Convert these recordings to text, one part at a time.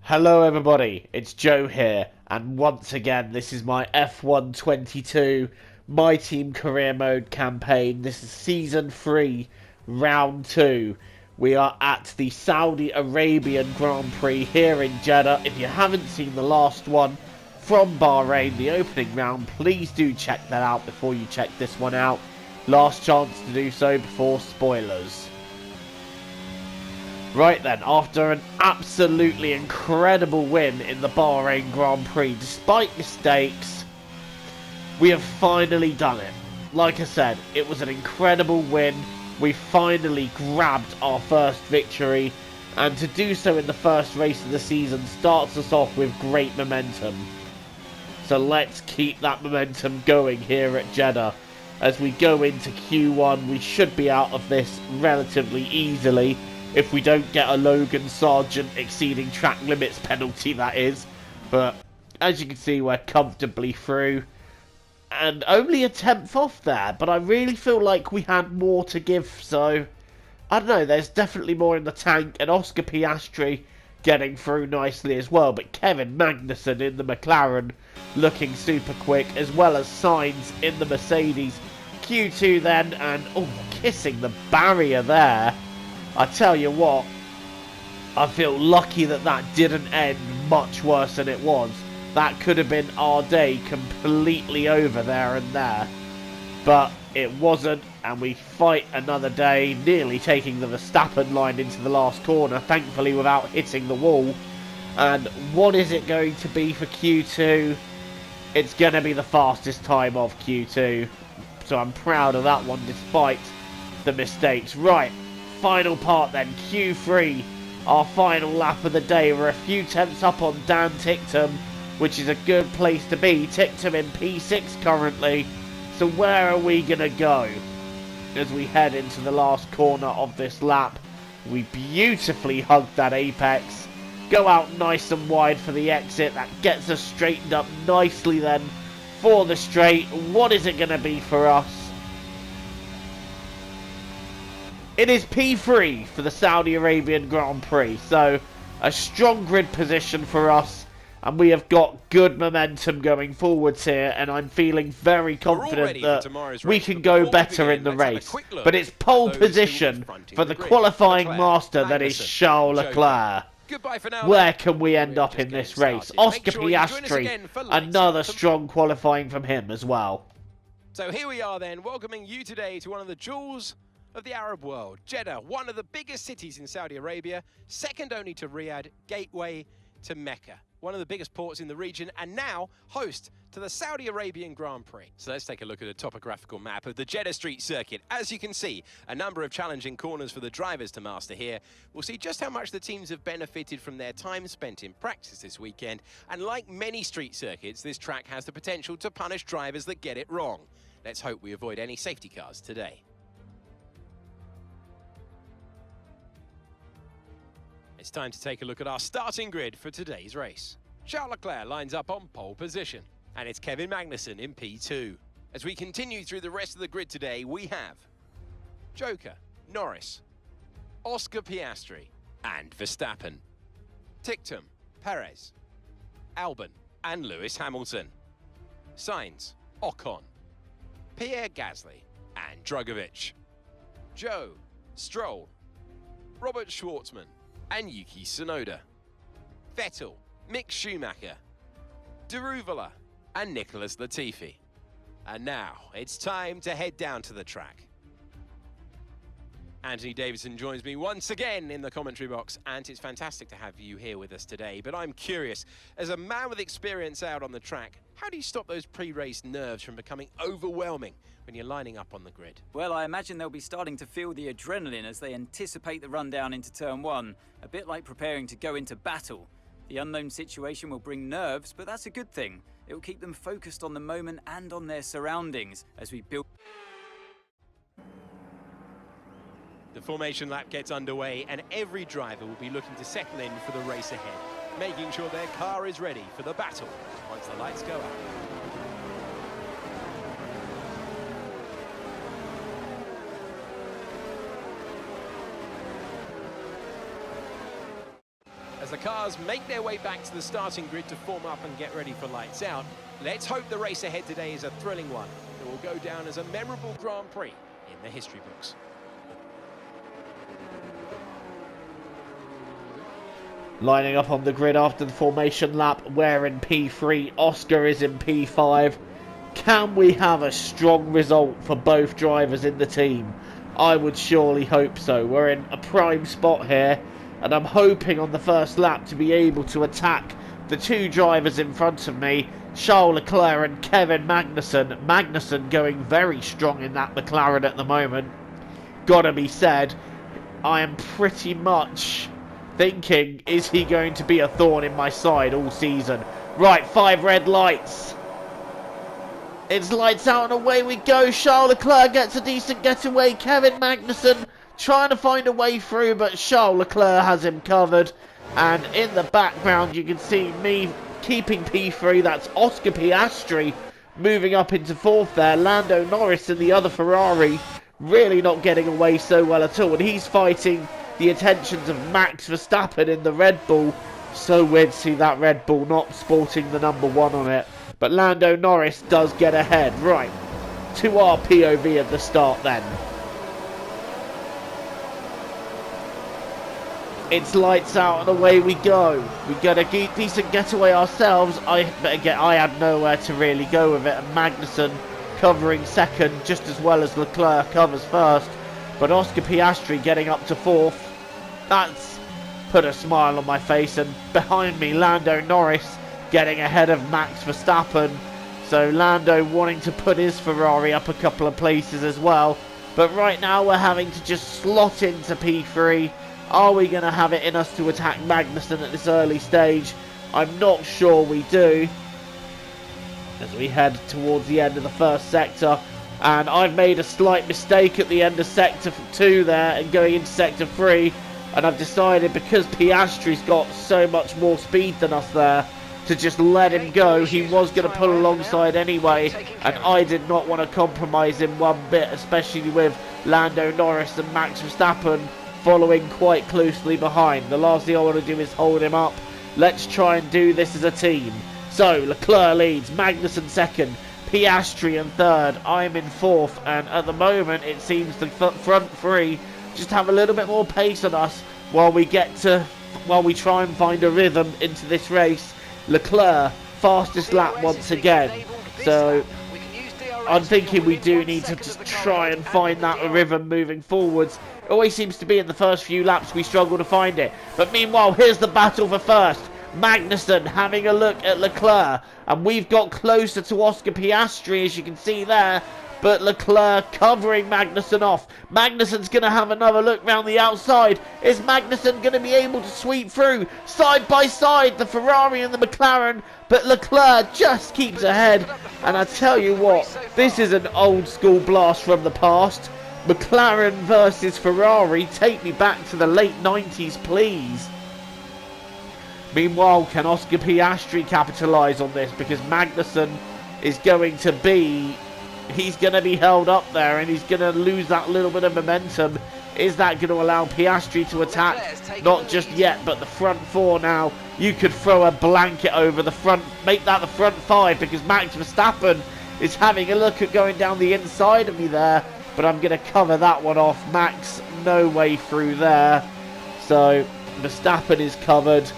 Hello everybody, it's Joe here, and once again this is my F1 22 My Team Career Mode campaign. This is Season 3, Round 2. We are at the Saudi Arabian Grand Prix here in Jeddah. If you haven't seen the last one from Bahrain, the opening round, please do check that out before you check this one out. Last chance to do so before spoilers. Right then, after an absolutely incredible win in the Bahrain Grand Prix, despite mistakes, we have finally done it. Like I said, it was an incredible win. We finally grabbed our first victory, and to do so in the first race of the season starts us off with great momentum. So let's keep that momentum going here at Jeddah. As we go into Q1, we should be out of this relatively easily. If we don't get a Logan Sargent exceeding track limits penalty, that is. But as you can see, we're comfortably through. And only a 10th off there. But I really feel like we had more to give. So, I don't know. There's definitely more in the tank. And Oscar Piastri getting through nicely as well. But Kevin Magnussen in the McLaren looking super quick. As well as Sainz in the Mercedes. Q2 then. And, oh, kissing the barrier there. I tell you what, I feel lucky that that didn't end much worse than it was. That could have been our day completely over there and there. But it wasn't, and we fight another day, nearly taking the Verstappen line into the last corner, thankfully without hitting the wall. And what is it going to be for Q2? It's going to be the fastest time of Q2. So I'm proud of that one despite the mistakes. Right. Final part then, Q3, our final lap of the day. We're a few tenths up on Dan Ticktum, which is a good place to be. Ticktum in P6 currently, so where are we going to go? As we head into the last corner of this lap, we beautifully hug that apex, go out nice and wide for the exit. That gets us straightened up nicely then for the straight. What is it going to be for us? It is P3 for the Saudi Arabian Grand Prix, so a strong grid position for us, and we have got good momentum going forwards here, and I'm feeling very confident that we can go better in the race. But it's pole position for the qualifying master that is Charles Leclerc. Where can we end up in this race? Oscar Piastri, another strong qualifying from him as well. So here we are then, welcoming you today to one of the jewels of the Arab world. Jeddah, one of the biggest cities in Saudi Arabia, second only to Riyadh, gateway to Mecca. One of the biggest ports in the region, and now host to the Saudi Arabian Grand Prix. So let's take a look at a topographical map of the Jeddah Street Circuit. As you can see, a number of challenging corners for the drivers to master here. We'll see just how much the teams have benefited from their time spent in practice this weekend. And like many street circuits, this track has the potential to punish drivers that get it wrong. Let's hope we avoid any safety cars today. It's time to take a look at our starting grid for today's race. Charles Leclerc lines up on pole position, and it's Kevin Magnussen in P2. As we continue through the rest of the grid today, we have Joker, Norris, Oscar Piastri, and Verstappen, Ticktum, Perez, Albon, and Lewis Hamilton, Sainz, Ocon, Pierre Gasly, and Drugovich, Joe, Stroll, Robert Schwartzman, and Yuki Tsunoda, Vettel, Mick Schumacher, Daruvala, and Nicholas Latifi. And now it's time to head down to the track. Anthony Davidson joins me once again in the commentary box, and it's fantastic to have you here with us today. But I'm curious, as a man with experience out on the track, how do you stop those pre-race nerves from becoming overwhelming when you're lining up on the grid? Well, I imagine they'll be starting to feel the adrenaline as they anticipate the rundown into turn one, a bit like preparing to go into battle. The unknown situation will bring nerves, but that's a good thing. It will keep them focused on the moment and on their surroundings as we build. The formation lap gets underway, and every driver will be looking to settle in for the race ahead, making sure their car is ready for the battle once the lights go out. As the car cars make their way back to the starting grid to form up and get ready for lights out. Let's hope the race ahead today is a thrilling one that will go down as a memorable Grand Prix in the history books. Lining up on the grid after the formation lap, we're in P3, Oscar is in P5. Can we have a strong result for both drivers in the team? I would surely hope so. We're in a prime spot here, and I'm hoping on the first lap to be able to attack the two drivers in front of me, Charles Leclerc and Kevin Magnussen. Magnussen going very strong in that McLaren at the moment. Gotta be said, I am pretty much thinking, is he going to be a thorn in my side all season? Right, 5 red lights. It's lights out and away we go. Charles Leclerc gets a decent getaway. Kevin Magnussen trying to find a way through, but Charles Leclerc has him covered. And in the background you can see me keeping P3. That's Oscar Piastri moving up into 4th there. Lando Norris in the other Ferrari really not getting away so well at all. And he's fighting the attentions of Max Verstappen in the Red Bull. So weird to see that Red Bull not sporting the number 1 on it. But Lando Norris does get ahead. Right, to our POV at the start then. It's lights out and away we go. We got a decent getaway ourselves. I had nowhere to really go with it. And Magnussen covering second just as well as Leclerc covers first. But Oscar Piastri getting up to 4th. That's put a smile on my face. And behind me, Lando Norris getting ahead of Max Verstappen. So Lando wanting to put his Ferrari up a couple of places as well. But right now we're having to just slot into P3. Are we going to have it in us to attack Magnussen at this early stage? I'm not sure we do, as we head towards the end of the first sector. And I've made a slight mistake at the end of sector 2 there and going into sector 3. And I've decided, because Piastri's got so much more speed than us there, to just let him go. He was going to pull alongside anyway, and I did not want to compromise him one bit, especially with Lando Norris and Max Verstappen following quite closely behind. The last thing I want to do is hold him up. Let's try and do this as a team. So Leclerc leads, Magnussen second, Piastri in third, I'm in 4th, and at the moment it seems the front 3 just have a little bit more pace on us while we try and find a rhythm into this race. Leclerc fastest lap once again, so I'm thinking we do need to just try and find that rhythm moving forwards. It always seems to be in the first few laps we struggle to find it. But meanwhile, here's the battle for first. Magnussen having a look at Leclerc. And we've got closer to Oscar Piastri, as you can see there. But Leclerc covering Magnussen off. Magnussen's going to have another look round the outside. Is Magnussen going to be able to sweep through? Side by side, the Ferrari and the McLaren. But Leclerc just keeps ahead. And I tell you what, this is an old school blast from the past. McLaren versus Ferrari. Take me back to the late 90s, please. Meanwhile, can Oscar Piastri capitalise on this? Because Magnussen is going to be... He's going to be held up there and he's going to lose that little bit of momentum. Is that going to allow Piastri to attack? Not just yet, but the front 4 now. You could throw a blanket over the front, make that the front 5, because Max Verstappen is having a look at going down the inside of me there. But I'm going to cover that one off. Max, no way through there. So Verstappen is covered.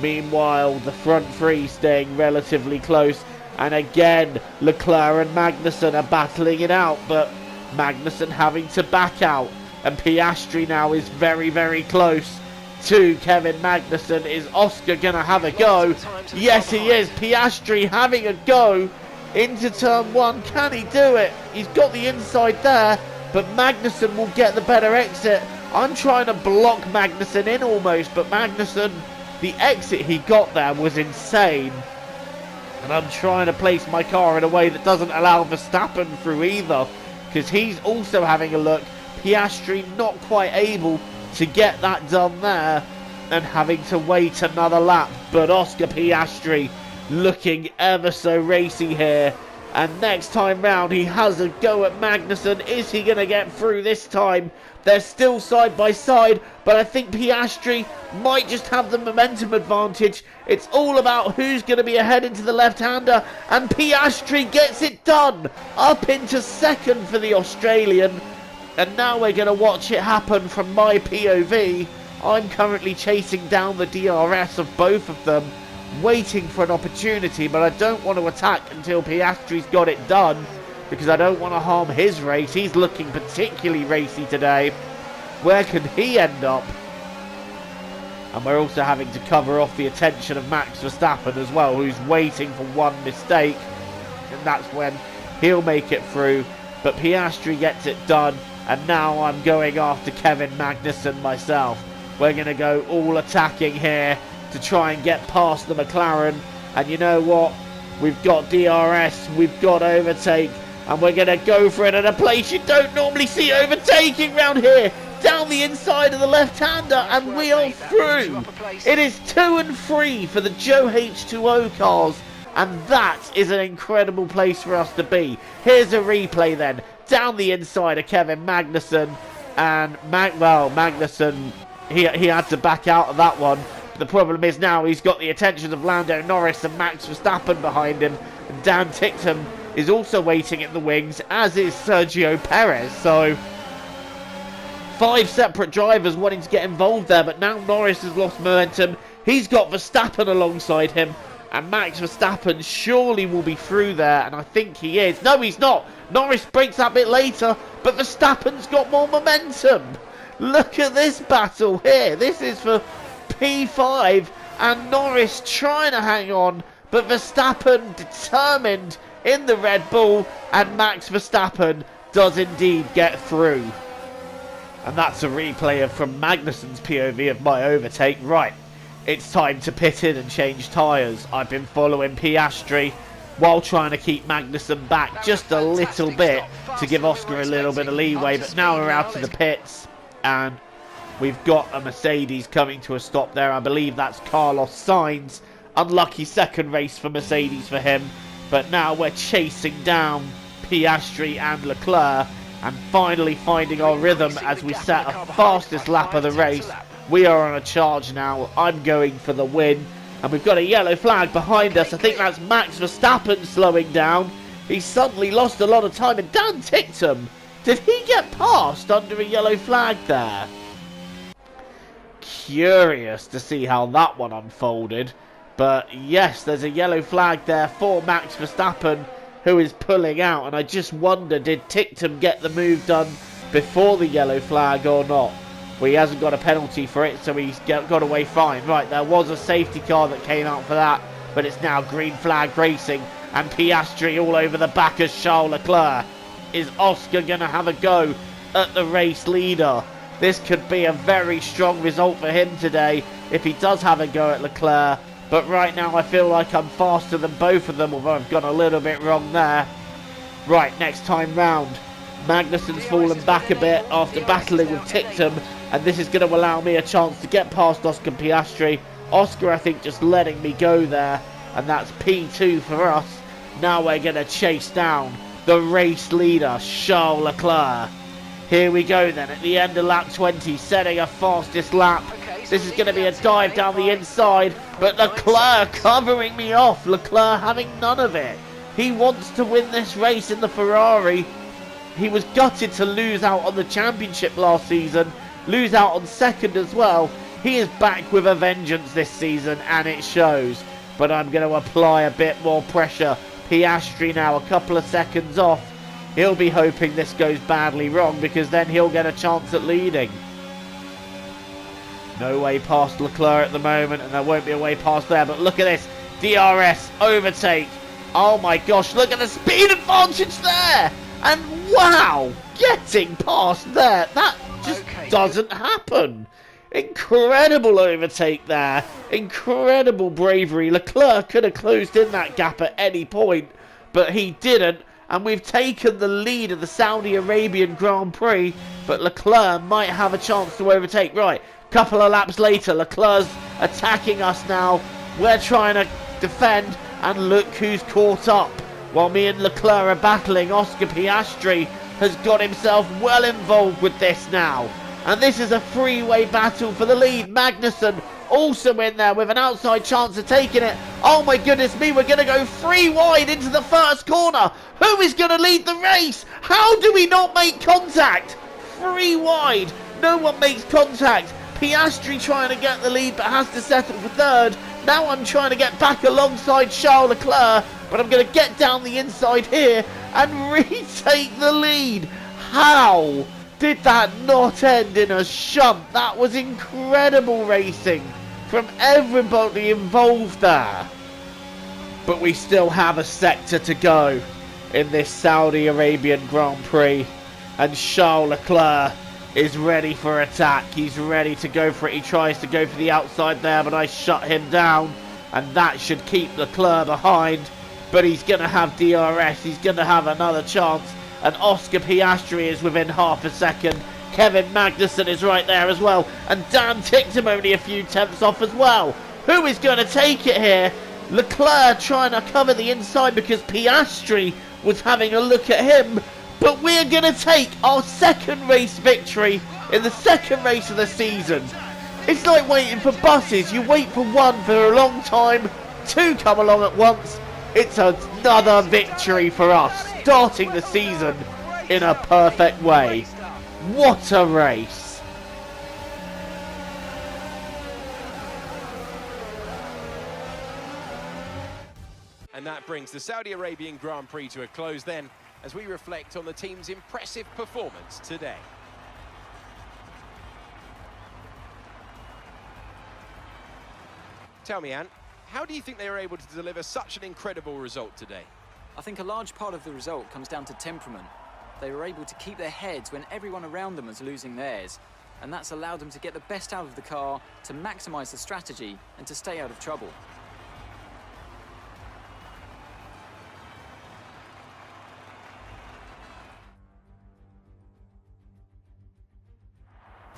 Meanwhile, the front 3 staying relatively close. And again, Leclerc and Magnussen are battling it out, but Magnussen having to back out. And Piastri now is very, very close to Kevin Magnussen. Is Oscar going to have a go? Yes, he is. Piastri having a go into turn 1. Can he do it? He's got the inside there, but Magnussen will get the better exit. I'm trying to block Magnussen in almost, but Magnussen, the exit he got there was insane. And I'm trying to place my car in a way that doesn't allow Verstappen through either, because he's also having a look. Piastri not quite able to get that done there and having to wait another lap. But Oscar Piastri looking ever so racy here. And next time round, he has a go at Magnussen. Is he going to get through this time? They're still side by side, but I think Piastri might just have the momentum advantage. It's all about who's going to be ahead into the left-hander, and Piastri gets it done. Up into second for the Australian. And now we're going to watch it happen from my POV. I'm currently chasing down the DRS of both of them, waiting for an opportunity, but I don't want to attack until Piastri's got it done, because I don't want to harm his race. He's looking particularly racy today. Where can he end up? And we're also having to cover off the attention of Max Verstappen as well, who's waiting for one mistake, and that's when he'll make it through. But Piastri gets it done, and now I'm going after Kevin Magnussen myself. We're going to go all attacking here to try and get past the McLaren. And you know what? We've got DRS, we've got overtake, and we're going to go for it at a place you don't normally see overtaking round here. Down the inside of the left-hander, and we are through. It is 2 and 3 for the Joe H2O cars, and that is an incredible place for us to be. Here's a replay then. Down the inside of Kevin Magnussen, and Magnussen, he had to back out of that one. But the problem is now he's got the attention of Lando Norris and Max Verstappen behind him, and Dan Ticktum is also waiting in the wings, as is Sergio Perez. So 5 separate drivers wanting to get involved there, but now Norris has lost momentum. He's got Verstappen alongside him, and Max Verstappen surely will be through there, and I think he is. No, he's not. Norris breaks that bit later, but Verstappen's got more momentum. Look at this battle here. This is for P5, and Norris trying to hang on, but Verstappen determined in the Red Bull, and Max Verstappen does indeed get through. And that's a replay from Magnussen's POV of my overtake. Right, it's time to pit in and change tyres. I've been following Piastri while trying to keep Magnussen back just a little bit to give Oscar a little bit of leeway, but now we're out of the pits, and we've got a Mercedes coming to a stop there. I believe that's Carlos Sainz. Unlucky second race for Mercedes for him, but now we're chasing down Piastri and Leclerc, and finally finding our rhythm as we set a fastest lap of the race. We are on a charge now. I'm going for the win, and we've got a yellow flag behind us. I think that's Max Verstappen slowing down. He suddenly lost a lot of time, and Dan Ticktum, did he get past under a yellow flag there? Curious to see how that one unfolded, but yes, there's a yellow flag there for Max Verstappen, who is pulling out, and I just wonder, did Ticktum get the move done before the yellow flag or not? Well, he hasn't got a penalty for it, so he's got away fine. Right, there was a safety car that came out for that, but it's now green flag racing, and Piastri all over the back of Charles Leclerc. Is Oscar going to have a go at the race leader? This could be a very strong result for him today if he does have a go at Leclerc. But right now I feel like I'm faster than both of them, although I've gone a little bit wrong there. Right, next time round, Magnussen's fallen back a bit after battling with Ticktum, and this is going to allow me a chance to get past Oscar Piastri. Oscar, I think, just letting me go there, and that's P2 for us. Now we're going to chase down the race leader, Charles Leclerc. Here we go then, at the end of lap 20, setting a fastest lap. This is going to be a dive down the inside, but Leclerc covering me off. Leclerc having none of it. He wants to win this race in the Ferrari. He was gutted to lose out on the championship last season, lose out on second as well. He is back with a vengeance this season, and it shows. But I'm going to apply a bit more pressure. Piastri now a couple of seconds off. He'll be hoping this goes badly wrong, because then he'll get a chance at leading. No way past Leclerc at the moment, and there won't be a way past there, but look at this. DRS, overtake. Oh my gosh, look at the speed advantage there. And wow, getting past there. That just doesn't happen. Incredible overtake there. Incredible bravery. Leclerc could have closed in that gap at any point, but he didn't. And we've taken the lead of the Saudi Arabian Grand Prix, but Leclerc might have a chance to overtake. Right, couple of laps later, Leclerc's attacking us now. We're trying to defend, and look who's caught up. While me and Leclerc are battling, Oscar Piastri has got himself well involved with this now. And this is a three-way battle for the lead. Magnussen also in there with an outside chance of taking it. Oh my goodness me, we're going to go 3 wide into the first corner. Who is going to lead the race? How do we not make contact? 3 wide, no one makes contact. Piastri trying to get the lead but has to settle for third. Now I'm trying to get back alongside Charles Leclerc, but I'm going to get down the inside here and retake the lead. How did that not end in a shunt? That was incredible racing from everybody involved there. But we still have a sector to go in this Saudi Arabian Grand Prix, and Charles Leclerc is ready for attack. He's ready to go for it. He tries to go for the outside there, but I shut him down, and that should keep Leclerc behind. But he's going to have DRS. He's going to have another chance, and Oscar Piastri is within half a second. Kevin Magnussen is right there as well, and Dan Ticktum only a few tenths off as well. Who is going to take it here? Leclerc trying to cover the inside because Piastri was having a look at him. But we're going to take our second race victory in the second race of the season. It's like waiting for buses. You wait for one for a long time, 2 come along at once. It's another victory for us, starting the season in a perfect way. What a race. And that brings the Saudi Arabian Grand Prix to a close then, as we reflect on the team's impressive performance today. Tell me, Ant, how do you think they were able to deliver such an incredible result today? I think a large part of the result comes down to temperament. They were able to keep their heads when everyone around them was losing theirs, and that's allowed them to get the best out of the car, to maximise the strategy, and to stay out of trouble.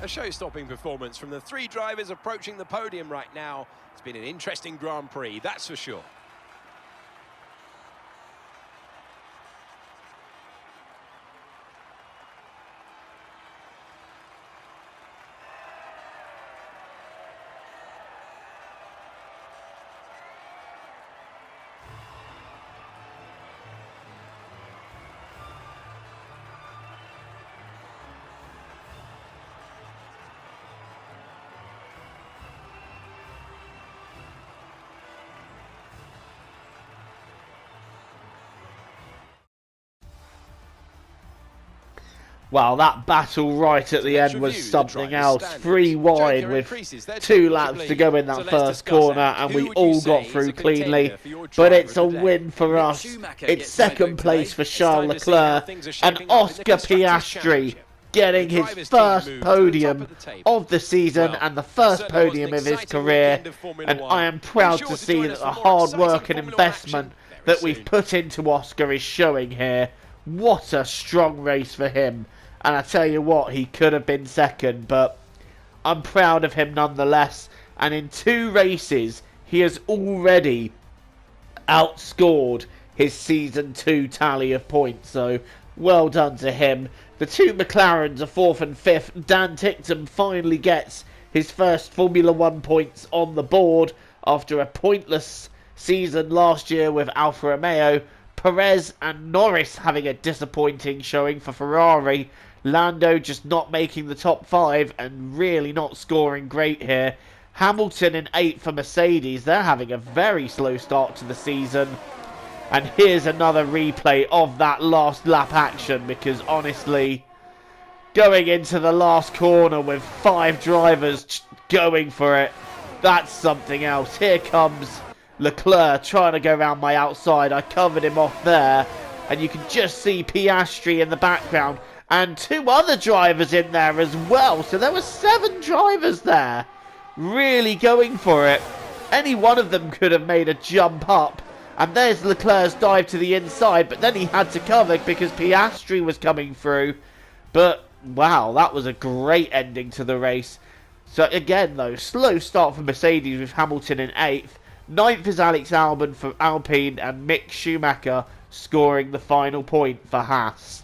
A show-stopping performance from the 3 drivers approaching the podium right now. It's been an interesting Grand Prix, that's for sure. Well, that battle right at the end was something else. 3 wide with 2 laps to go in that first corner, and we all got through cleanly. But it's a win for us. It's second place for Charles Leclerc, and Oscar Piastri getting his first podium of the season and the first podium of his career. And I am proud to see that the hard work and investment that we've put into Oscar is showing here. What a strong race for him. And I tell you what, he could have been second, but I'm proud of him nonetheless. And in 2 races, he has already outscored his Season 2 tally of points. So, well done to him. The 2 McLarens are 4th and 5th. Dan Ticktum finally gets his first Formula 1 points on the board after a pointless season last year with Alfa Romeo. Perez and Norris having a disappointing showing for Ferrari. Lando just not making the top 5 and really not scoring great here. Hamilton in 8th for Mercedes. They're having a very slow start to the season. And here's another replay of that last lap action, because honestly, going into the last corner with 5 drivers going for it, that's something else. Here comes Leclerc trying to go around my outside. I covered him off there, and you can just see Piastri in the background and 2 other drivers in there as well. So there were 7 drivers there really going for it. Any one of them could have made a jump up. And there's Leclerc's dive to the inside, but then he had to cover because Piastri was coming through. But wow, that was a great ending to the race. So again though, slow start for Mercedes with Hamilton in 8th. 9th is Alex Albon for Alpine, and Mick Schumacher scoring the final point for Haas.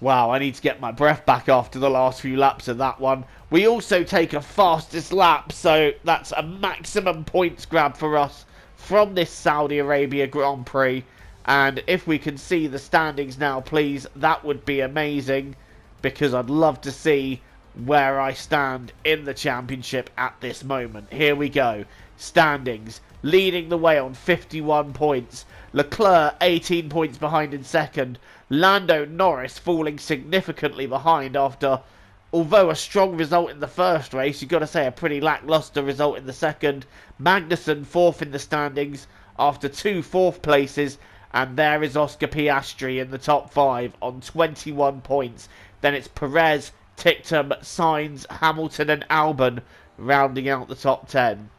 Wow, I need to get my breath back after the last few laps of that one. We also take a fastest lap, so that's a maximum points grab for us from this Saudi Arabia Grand Prix. And if we can see the standings now, please, that would be amazing, because I'd love to see where I stand in the championship at this moment. Here we go. Standings. Leading the way on 51 points. Leclerc 18 points behind in second. Lando Norris falling significantly behind after, although a strong result in the first race, you've got to say a pretty lacklustre result in the second. Magnussen fourth in the standings after 2 fourth places. And there is Oscar Piastri in the top 5 on 21 points. Then it's Perez, Ticktum, Sainz, Hamilton and Albon rounding out the top 10.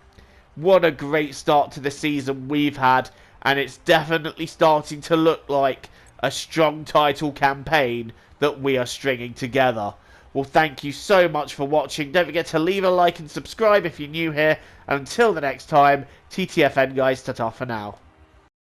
What a great start to the season we've had, and it's definitely starting to look like a strong title campaign that we are stringing together. Well, thank you so much for watching. Don't forget to leave a like and subscribe if you're new here. And until the next time, TTFN guys, ta-ta for now.